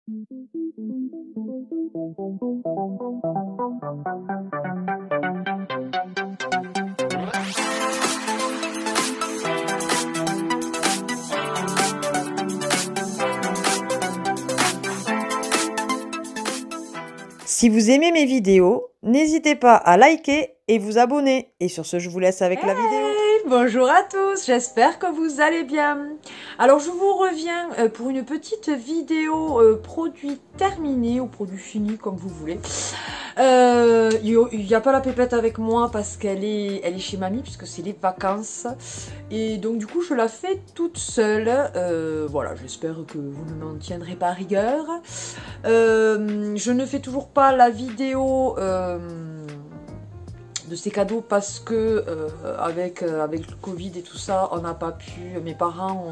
Si vous aimez mes vidéos, n'hésitez pas à liker et vous abonner. Et sur ce, je vous laisse avec la vidéo. Bonjour à tous, j'espère que vous allez bien. Alors je vous reviens pour une petite vidéo produit terminé ou produit fini comme vous voulez. Il n'y a pas la pépette avec moi parce qu'elle est chez mamie puisque c'est les vacances. Et donc du coup je la fais toute seule. Voilà, j'espère que vous ne m'en tiendrez pas à rigueur. Je ne fais toujours pas la vidéo de ces cadeaux parce que avec le Covid et tout ça, on n'a pas pu, mes parents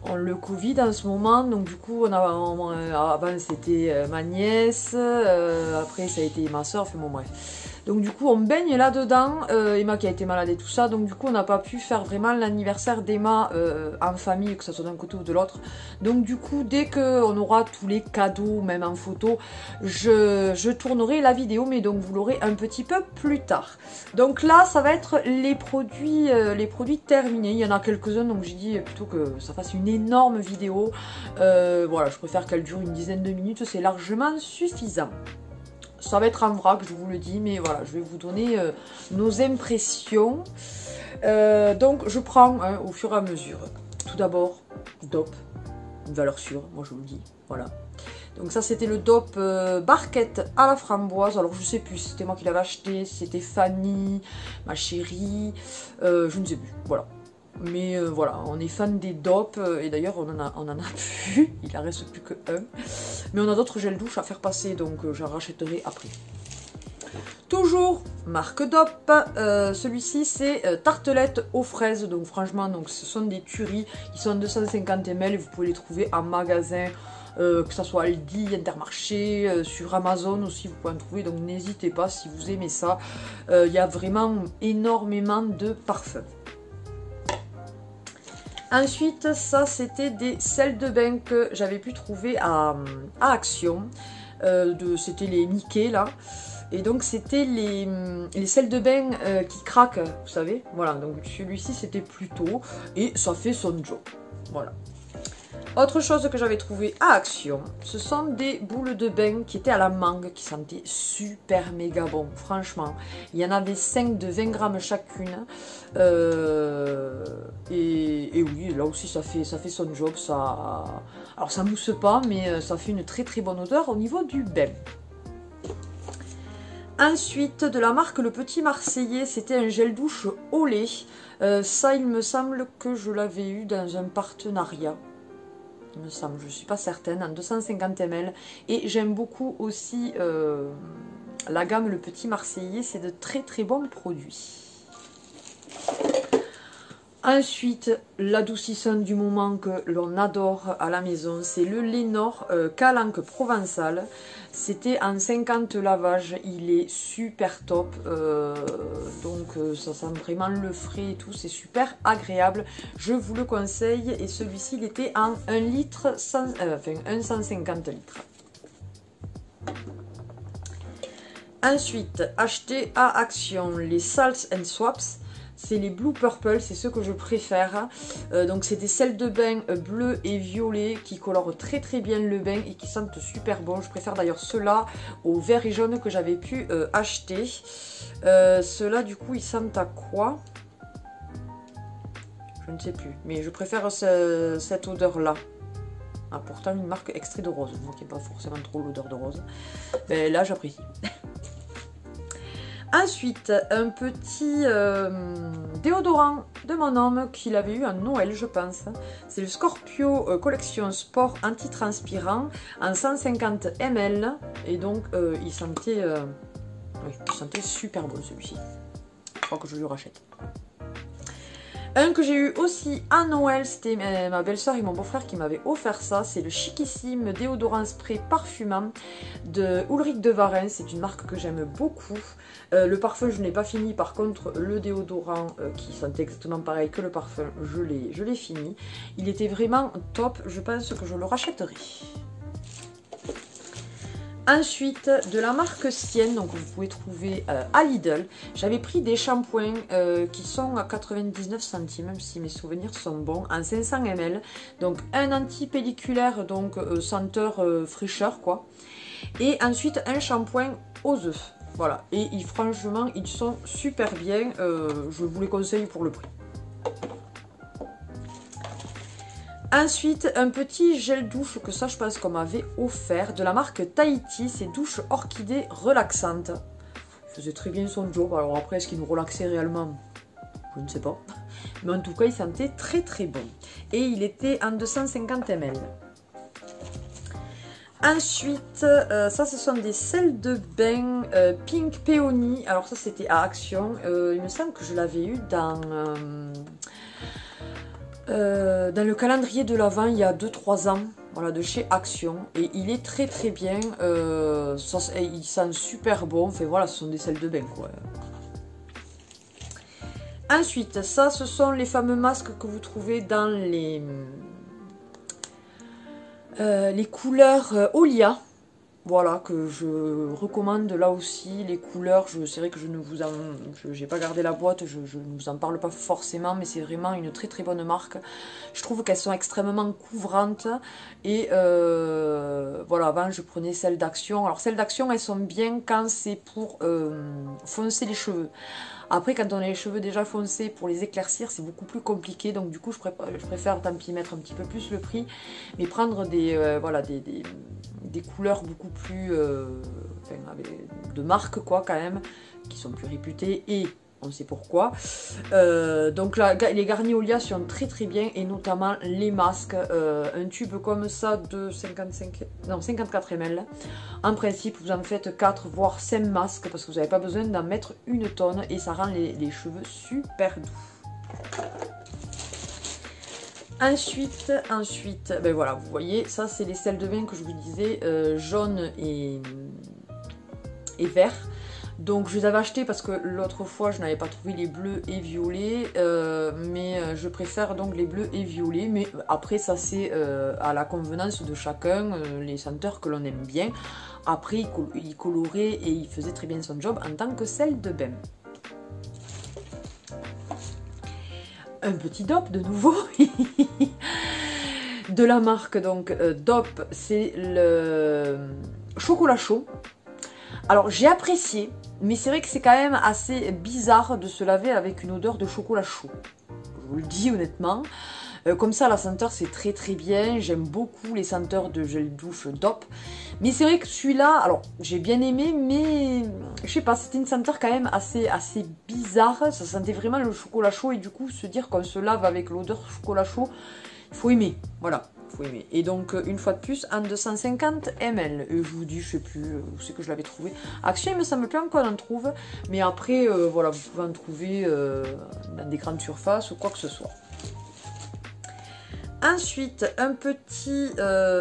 ont le Covid en ce moment, donc du coup avant c'était ma nièce, après ça a été ma soeur, enfin bon bref. Donc du coup on baigne là-dedans, Emma qui a été malade et tout ça, donc du coup on n'a pas pu faire vraiment l'anniversaire d'Emma en famille, que ce soit d'un côté ou de l'autre. Donc du coup dès qu'on aura tous les cadeaux, même en photo, je tournerai la vidéo, mais donc vous l'aurez un petit peu plus tard. Donc là ça va être les produits terminés, il y en a quelques-uns, donc j'ai dit plutôt que ça fasse une énorme vidéo. Voilà, je préfère qu'elle dure une dizaine de minutes, c'est largement suffisant. Ça va être en vrac, je vous le dis, mais voilà, je vais vous donner nos impressions. Donc, je prends au fur et à mesure. Tout d'abord, DOP, une valeur sûre, moi je vous le dis, voilà. Donc ça, c'était le DOP barquette à la framboise. Alors, je sais plus si c'était moi qui l'avais acheté, si c'était Fanny, ma chérie, je ne sais plus, voilà. Mais voilà, on est fan des DOP et d'ailleurs on en a plus, il en reste plus que un. Mais on a d'autres gels douche à faire passer, donc j'en rachèterai après. Toujours marque DOP, celui-ci c'est tartelette aux fraises, donc franchement donc, ce sont des tueries, ils sont 250 ml et vous pouvez les trouver en magasin, que ce soit Aldi, Intermarché, sur Amazon aussi vous pouvez en trouver, donc n'hésitez pas si vous aimez ça, il y a vraiment énormément de parfums. Ensuite, ça c'était des sels de bain que j'avais pu trouver à Action. C'était les Mickey là. Et donc c'était les sels de bain qui craquent, vous savez. Voilà, donc celui-ci c'était Pluto et ça fait son job. Voilà. Autre chose que j'avais trouvé à Action, ce sont des boules de bain qui étaient à la mangue, qui sentaient super méga bon, franchement. Il y en avait 5 de 20 grammes chacune. Et oui, là aussi ça fait son job. Alors ça mousse pas, mais ça fait une très très bonne odeur au niveau du bain. Ensuite, de la marque Le Petit Marseillais, c'était un gel douche au lait. Ça, il me semble que je l'avais eu dans un partenariat. Il me semble, je ne suis pas certaine, en 250 ml. Et j'aime beaucoup aussi la gamme Le Petit Marseillais, c'est de très très bons produits. Ensuite, l'adoucissant du moment que l'on adore à la maison, c'est le Lénore Calanque Provençal. C'était en 50 lavages, il est super top, donc ça sent vraiment le frais et tout, c'est super agréable, je vous le conseille. Et celui-ci, il était en 1 litre, 150 litres. Ensuite, acheter à Action les Salts and Swaps. C'est les Blue Purple, c'est ceux que je préfère. Donc c'est des sels de bain bleus et violets qui colorent très très bien le bain et qui sentent super bon. Je préfère d'ailleurs ceux-là au vert et jaune que j'avais pu acheter. Ceux-là du coup ils sentent à quoi? Je ne sais plus, mais je préfère cette odeur-là. Ah, pourtant une marque extrait de rose, moi qui n'aime pas forcément trop l'odeur de rose. Mais là j'apprécie. Ensuite, un petit déodorant de mon homme qu'il avait eu en Noël, je pense. C'est le Scorpio Collection Sport Antitranspirant en 150 ml. Et donc, il sentait super bon celui-ci. Je crois que je le rachète. Un que j'ai eu aussi à Noël, c'était ma belle-sœur et mon beau-frère qui m'avaient offert ça. C'est le Chiquissime déodorant spray parfumant de Ulrich de Varenne. C'est une marque que j'aime beaucoup. Le parfum, je ne l'ai pas fini. Par contre, le déodorant qui sentait exactement pareil que le parfum, je l'ai fini. Il était vraiment top. Je pense que je le rachèterai. Ensuite, de la marque Sienne, donc vous pouvez trouver à Lidl, j'avais pris des shampoings qui sont à 99 centimes, même si mes souvenirs sont bons, en 500 ml. Donc un anti-pelliculaire, donc senteur fraîcheur quoi. Et ensuite un shampoing aux œufs. Voilà, et franchement, ils sont super bien, je vous les conseille pour le prix. Ensuite, un petit gel douche que ça, je pense qu'on m'avait offert de la marque Tahiti. C'est douche orchidée relaxante. Il faisait très bien son job. Alors après, est-ce qu'il nous relaxait réellement? Je ne sais pas. Mais en tout cas, il sentait très très bon. Et il était en 250 ml. Ensuite, ça, ce sont des sels de bain Pink Peony. Alors ça, c'était à Action. Il me semble que je l'avais eu dans le calendrier de l'Avent il y a 2-3 ans, voilà, de chez Action, et il est très très bien, il sent super bon, enfin voilà, ce sont des sels de bain quoi. Ensuite, ça ce sont les fameux masques que vous trouvez dans les couleurs Olia. Voilà, que je recommande là aussi, les couleurs, c'est vrai que j'ai pas gardé la boîte, je ne vous en parle pas forcément, mais c'est vraiment une très très bonne marque. Je trouve qu'elles sont extrêmement couvrantes, et voilà, avant je prenais celles d'Action. Alors celles d'Action, elles sont bien quand c'est pour foncer les cheveux. Après, quand on a les cheveux déjà foncés, pour les éclaircir, c'est beaucoup plus compliqué. Donc du coup, je préfère tant pis mettre un petit peu plus le prix, mais prendre voilà, des couleurs beaucoup plus de marque quoi quand même, qui sont plus réputées, et on sait pourquoi. Donc là, les Garnier Olia sont très très bien, et notamment les masques. Un tube comme ça de 54 ml. En principe, vous en faites 4 voire 5 masques, parce que vous n'avez pas besoin d'en mettre une tonne, et ça rend les cheveux super doux. Ensuite, ben voilà, vous voyez, ça c'est les sels de bain que je vous disais, jaune et vert. Donc je les avais achetés parce que l'autre fois je n'avais pas trouvé les bleus et violets, mais je préfère donc les bleus et violets. Mais après ça c'est à la convenance de chacun, les senteurs que l'on aime bien. Après il colorait et il faisait très bien son job en tant que sel de bain. Un petit DOP de nouveau de la marque donc DOP, c'est le chocolat chaud. Alors j'ai apprécié, mais c'est vrai que c'est quand même assez bizarre de se laver avec une odeur de chocolat chaud, je vous le dis honnêtement. Comme ça la senteur c'est très très bien, j'aime beaucoup les senteurs de gel douche DOP, mais c'est vrai que celui-là, alors j'ai bien aimé, mais je sais pas, c'était une senteur quand même assez bizarre, ça sentait vraiment le chocolat chaud, et du coup se dire qu'on se lave avec l'odeur chocolat chaud, il faut aimer, voilà. Aimer. Et donc une fois de plus en 250 ml, je vous dis, je sais plus où c'est que je l'avais trouvé. Action, il me semble bien qu'on en trouve, mais après voilà, vous pouvez en trouver dans des grandes surfaces ou quoi que ce soit. Ensuite, un petit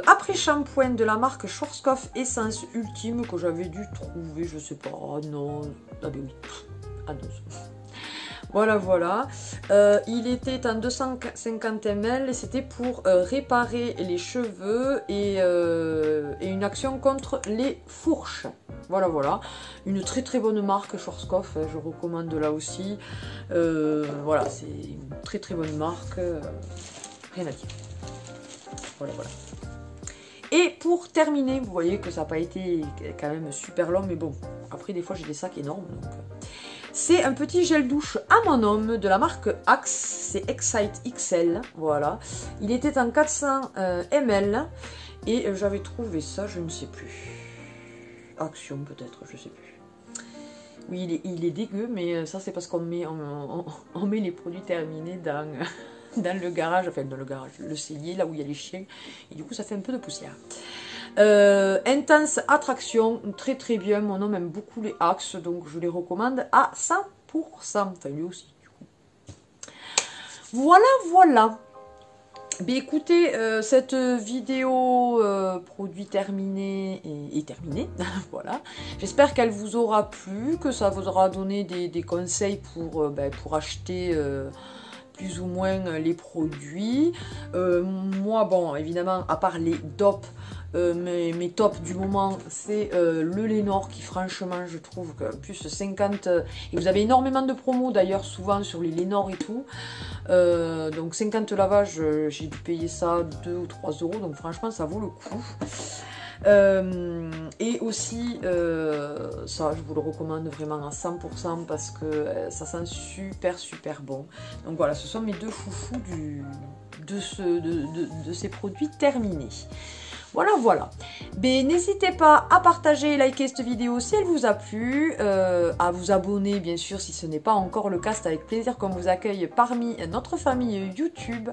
après-shampoing de la marque Schwarzkopf Essence Ultime que j'avais dû trouver, je sais pas, oh non, ah ben oui, ah non. Voilà, voilà. Il était en 250 ml, et c'était pour réparer les cheveux et une action contre les fourches. Voilà, voilà. Une très très bonne marque, Schwarzkopf, je recommande là aussi. Voilà, c'est une très très bonne marque. Rien à dire. Voilà, voilà. Et pour terminer, vous voyez que ça n'a pas été quand même super long, mais bon, après des fois j'ai des sacs énormes, donc... C'est un petit gel douche à mon homme de la marque Axe, c'est Excite XL, voilà. Il était en 400 ml, et j'avais trouvé ça, je ne sais plus. Action peut-être, je sais plus. Oui, il est dégueu, mais ça c'est parce qu'on met, on met les produits terminés dans, dans le garage, enfin dans le garage, le cellier, là où il y a les chiens, et du coup ça fait un peu de poussière. Intense attraction, très très bien, mon homme aime beaucoup les Axe, donc je les recommande à 100%, enfin lui aussi du coup. Voilà, voilà. Ben écoutez, cette vidéo produit terminé est terminée, voilà. J'espère qu'elle vous aura plu, que ça vous aura donné des conseils pour acheter plus ou moins les produits. Moi, bon, évidemment, à part les DOP, mes tops du moment, c'est le Lénore qui franchement je trouve que plus 50 et vous avez énormément de promos d'ailleurs souvent sur les Lénore et tout, donc 50 lavages, j'ai dû payer ça 2 ou 3 euros, donc franchement ça vaut le coup. Et aussi ça je vous le recommande vraiment à 100% parce que ça sent super bon. Donc voilà, ce sont mes deux foufous de ces produits terminés. Voilà. Ben, n'hésitez pas à partager et liker cette vidéo si elle vous a plu, à vous abonner bien sûr si ce n'est pas encore le cas, c'est avec plaisir qu'on vous accueille parmi notre famille YouTube.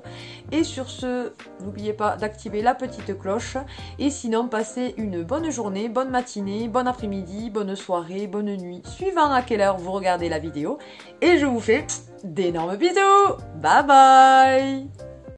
Et sur ce, n'oubliez pas d'activer la petite cloche. Et sinon, passez une bonne journée, bonne matinée, bon après-midi, bonne soirée, bonne nuit, suivant à quelle heure vous regardez la vidéo. Et je vous fais d'énormes bisous. Bye bye.